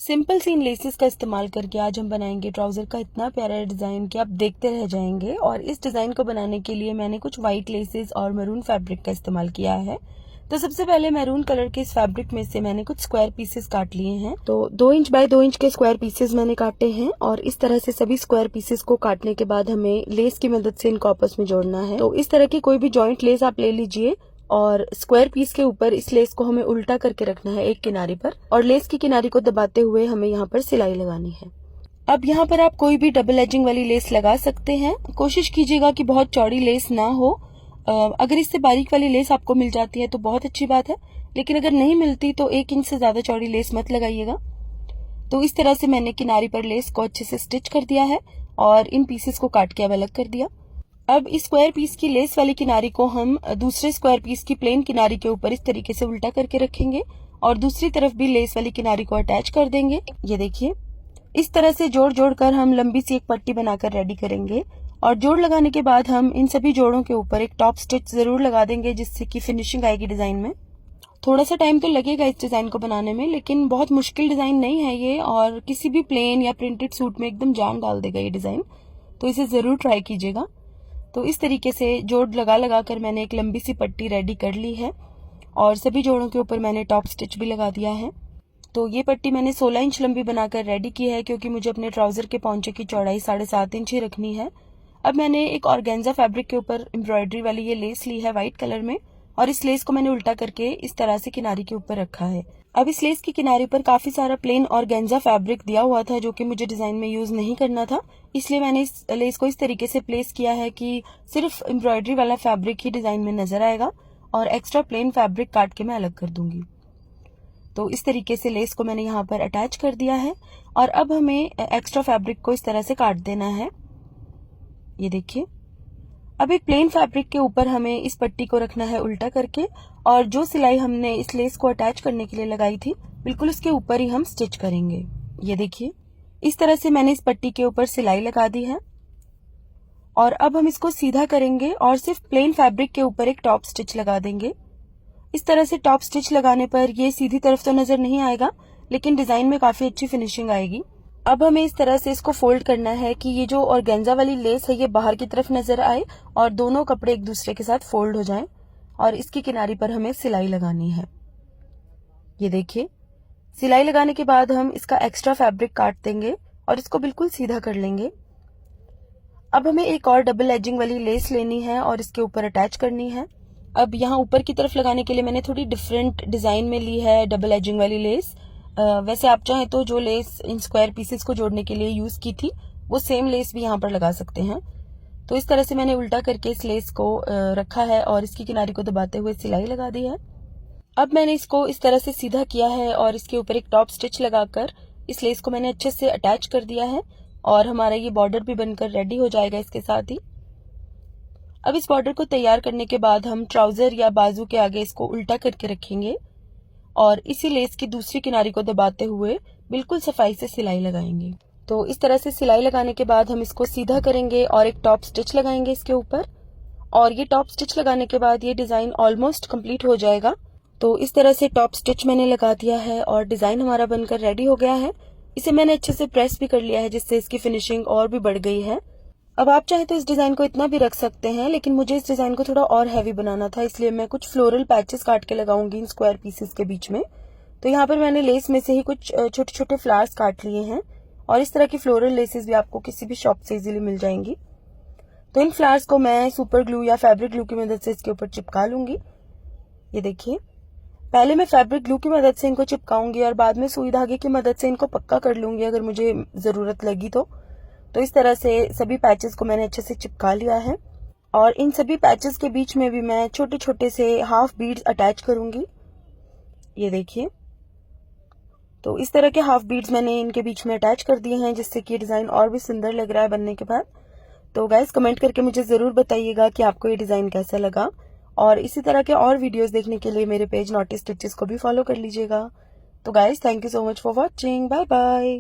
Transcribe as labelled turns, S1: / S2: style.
S1: Simple सी इन laces का इस्तेमाल करके आज हम बनाएंगे ट्राउजर का इतना प्यारा डिजाइन कि आप देखते रह जाएंगे। और इस डिजाइन को बनाने के लिए मैंने कुछ व्हाइट लेसेस और मैरून फैब्रिक का इस्तेमाल किया है। तो सबसे पहले मैरून कलर के इस फैब्रिक में से मैंने कुछ स्क्वायर पीसेस काट लिए हैं। तो 2 इंच बाय 2 इंच के स्क्वायर पीसेस मैंने काटे हैं और इस तरह से सभी स्क्वायर पीसेस को काटने के बाद हमें लेस की मदद से इनको आपस में जोड़ना है। तो इस तरह की कोई भी जॉइंट लेस आप ले लीजिए और स्क्वायर पीस के ऊपर इस लेस को हमें उल्टा करके रखना है एक किनारे पर, और लेस की किनारी को दबाते हुए हमें यहाँ पर सिलाई लगानी है। अब यहाँ पर आप कोई भी डबल एजिंग वाली लेस लगा सकते हैं। कोशिश कीजिएगा कि बहुत चौड़ी लेस ना हो। अगर इससे बारीक वाली लेस आपको मिल जाती है तो बहुत अच्छी बात है, लेकिन अगर नहीं मिलती तो 1 इंच से ज्यादा चौड़ी लेस मत लगाइएगा। तो इस तरह से मैंने किनारी पर लेस को अच्छे से स्टिच कर दिया है और इन पीसेस को काट के अब अलग कर दिया। अब इस स्क्वायर पीस की लेस वाली किनारी को हम दूसरे स्क्वायर पीस की प्लेन किनारी के ऊपर इस तरीके से उल्टा करके रखेंगे और दूसरी तरफ भी लेस वाली किनारी को अटैच कर देंगे। ये देखिए, इस तरह से जोड़ जोड़ कर हम लंबी सी एक पट्टी बनाकर रेडी करेंगे। और जोड़ लगाने के बाद हम इन सभी जोड़ों के ऊपर एक टॉप स्टिच जरूर लगा देंगे, जिससे कि फिनिशिंग आएगी डिजाइन में। थोड़ा सा टाइम तो लगेगा इस डिजाइन को बनाने में, लेकिन बहुत मुश्किल डिजाइन नहीं है ये, और किसी भी प्लेन या प्रिंटेड सूट में एकदम जान डाल देगा ये डिजाइन। तो इसे जरूर ट्राई कीजिएगा। तो इस तरीके से जोड़ लगा लगा कर मैंने एक लंबी सी पट्टी रेडी कर ली है और सभी जोड़ों के ऊपर मैंने टॉप स्टिच भी लगा दिया है। तो ये पट्टी मैंने 16 इंच लंबी बनाकर रेडी की है, क्योंकि मुझे अपने ट्राउजर के पौंचे की चौड़ाई 7.5 इंच ही रखनी है। अब मैंने एक ऑर्गेन्जा फैब्रिक के ऊपर एम्ब्रॉयडरी वाली ये लेस ली है व्हाइट कलर में, और इस लेस को मैंने उल्टा करके इस तरह से किनारी के ऊपर रखा है। अब इस लेस की किनारी पर काफी सारा प्लेन ऑर्गेन्जा फैब्रिक दिया हुआ था, जो कि मुझे डिजाइन में यूज नहीं करना था, इसलिए मैंने इस लेस को इस तरीके से प्लेस किया है कि सिर्फ एम्ब्रॉयडरी वाला फैब्रिक ही डिजाइन में नजर आएगा और एक्स्ट्रा प्लेन फैब्रिक काट के मैं अलग कर दूंगी। तो इस तरीके से लेस को मैंने यहाँ पर अटैच कर दिया है और अब हमें एक्स्ट्रा फैब्रिक को इस तरह से काट देना है। ये देखिए, अब एक प्लेन फैब्रिक के ऊपर हमें इस पट्टी को रखना है उल्टा करके, और जो सिलाई हमने इस लेस को अटैच करने के लिए लगाई थी बिल्कुल उसके ऊपर ही हम स्टिच करेंगे। ये देखिए, इस तरह से मैंने इस पट्टी के ऊपर सिलाई लगा दी है और अब हम इसको सीधा करेंगे और सिर्फ प्लेन फैब्रिक के ऊपर एक टॉप स्टिच लगा देंगे। इस तरह से टॉप स्टिच लगाने पर ये सीधी तरफ तो नजर नहीं आएगा, लेकिन डिजाइन में काफी अच्छी फिनिशिंग आएगी। अब हमें इस तरह से इसको फोल्ड करना है कि ये जो ऑर्गेन्जा वाली लेस है ये बाहर की तरफ नजर आए और दोनों कपड़े एक दूसरे के साथ फोल्ड हो जाएं, और इसकी किनारी पर हमें सिलाई लगानी है। ये देखिए, सिलाई लगाने के बाद हम इसका एक्स्ट्रा फैब्रिक काट देंगे और इसको बिल्कुल सीधा कर लेंगे। अब हमें एक और डबल एजिंग वाली लेस लेनी है और इसके ऊपर अटैच करनी है। अब यहाँ ऊपर की तरफ लगाने के लिए मैंने थोड़ी डिफरेंट डिजाइन में ली है डबल एजिंग वाली लेस। वैसे आप चाहें तो जो लेस इन स्क्वायर पीसेस को जोड़ने के लिए यूज की थी वो सेम लेस भी यहाँ पर लगा सकते हैं। तो इस तरह से मैंने उल्टा करके इस लेस को रखा है और इसकी किनारी को दबाते हुए सिलाई लगा दी है। अब मैंने इसको इस तरह से सीधा किया है और इसके ऊपर एक टॉप स्टिच लगाकर इस लेस को मैंने अच्छे से अटैच कर दिया है और हमारा ये बॉर्डर भी बनकर रेडी हो जाएगा इसके साथ ही। अब इस बॉर्डर को तैयार करने के बाद हम ट्राउजर या बाजू के आगे इसको उल्टा करके रखेंगे और इसी लेस की दूसरी किनारी को दबाते हुए बिल्कुल सफाई से सिलाई लगाएंगे। तो इस तरह से सिलाई लगाने के बाद हम इसको सीधा करेंगे और एक टॉप स्टिच लगाएंगे इसके ऊपर, और ये टॉप स्टिच लगाने के बाद ये डिजाइन ऑलमोस्ट कंप्लीट हो जाएगा। तो इस तरह से टॉप स्टिच मैंने लगा दिया है और डिजाइन हमारा बनकर रेडी हो गया है। इसे मैंने अच्छे से प्रेस भी कर लिया है, जिससे इसकी फिनिशिंग और भी बढ़ गई है। अब आप चाहे तो इस डिजाइन को इतना भी रख सकते हैं, लेकिन मुझे इस डिजाइन को थोड़ा और हैवी बनाना था, इसलिए मैं कुछ फ्लोरल पैचेस काट के लगाऊंगी इन स्क्वायर पीसेस के बीच में। तो यहाँ पर मैंने लेस में से ही कुछ छोटे छोटे फ्लावर्स काट लिए हैं और इस तरह की फ्लोरल लेसेस भी आपको किसी भी शॉप से इजीली मिल जाएंगी। तो इन फ्लावर्स को मैं सुपर ग्लू या फैब्रिक ग्लू की मदद से इसके ऊपर चिपका लूंगी। ये देखिए, पहले मैं फैब्रिक ग्लू की मदद से इनको चिपकाऊंगी और बाद में सुई धागे की मदद से इनको पक्का कर लूंगी अगर मुझे जरूरत लगी तो। इस तरह से सभी पैचेस को मैंने अच्छे से चिपका लिया है और इन सभी पैचेस के बीच में भी मैं छोटे छोटे से हाफ बीड्स अटैच करूंगी। ये देखिए, तो इस तरह के हाफ बीड्स मैंने इनके बीच में अटैच कर दिए हैं, जिससे कि डिजाइन और भी सुंदर लग रहा है बनने के बाद। तो गाइस, कमेंट करके मुझे जरूर बताइएगा कि आपको ये डिजाइन कैसा लगा, और इसी तरह के और वीडियोस देखने के लिए मेरे पेज नॉटी स्टिचेस को भी फॉलो कर लीजिएगा। तो guys, thank you so much for watching. Bye bye.